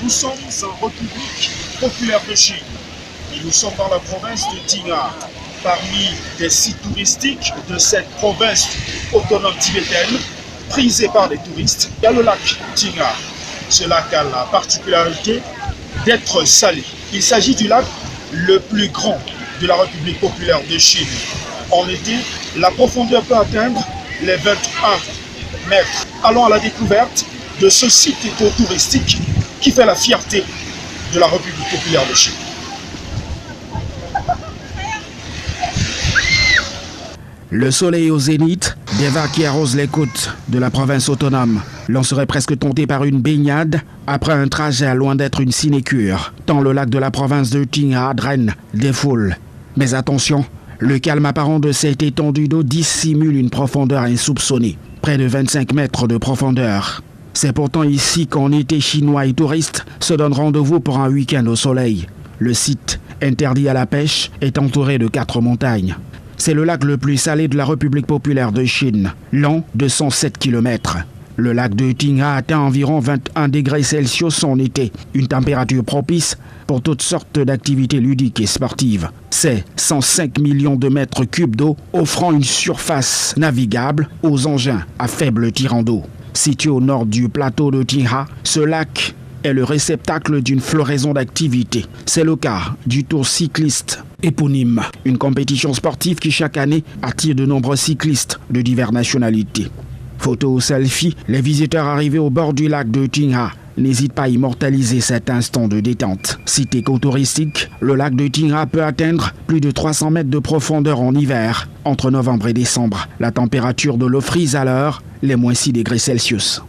Nous sommes en République populaire de Chine et nous sommes dans la province de Tingha. Parmi les sites touristiques de cette province autonome tibétaine, prisée par les touristes, il y a le lac Tingha. Ce lac a la particularité d'être salé. Il s'agit du lac le plus grand de la République populaire de Chine. En été, la profondeur peut atteindre les 21 mètres. Allons à la découverte de ce site écotouristique qui fait la fierté de la République populaire de Chine. Le soleil au zénith, des vagues qui arrosent les côtes de la province autonome. L'on serait presque tenté par une baignade après un trajet loin d'être une sinécure, tant le lac de la province de Tingha draine des foules. Mais attention, le calme apparent de cette étendue d'eau dissimule une profondeur insoupçonnée, près de 25 mètres de profondeur. C'est pourtant ici qu'en été chinois et touristes se donnent rendez-vous pour un week-end au soleil. Le site, interdit à la pêche, est entouré de 4 montagnes. C'est le lac le plus salé de la République populaire de Chine, long de 107 km. Le lac de Tingha atteint environ 21 degrés Celsius en été, une température propice pour toutes sortes d'activités ludiques et sportives. C'est 105 millions de mètres cubes d'eau offrant une surface navigable aux engins à faible tirant d'eau. Situé au nord du plateau de Tingha, ce lac est le réceptacle d'une floraison d'activités. C'est le cas du Tour cycliste éponyme, une compétition sportive qui chaque année attire de nombreux cyclistes de diverses nationalités. Photos ou selfies, les visiteurs arrivés au bord du lac de Tingha n'hésitent pas à immortaliser cet instant de détente. Site écotouristique, le lac de Tingha peut atteindre plus de 300 mètres de profondeur en hiver. Entre novembre et décembre, la température de l'eau frise alors les -6 degrés Celsius.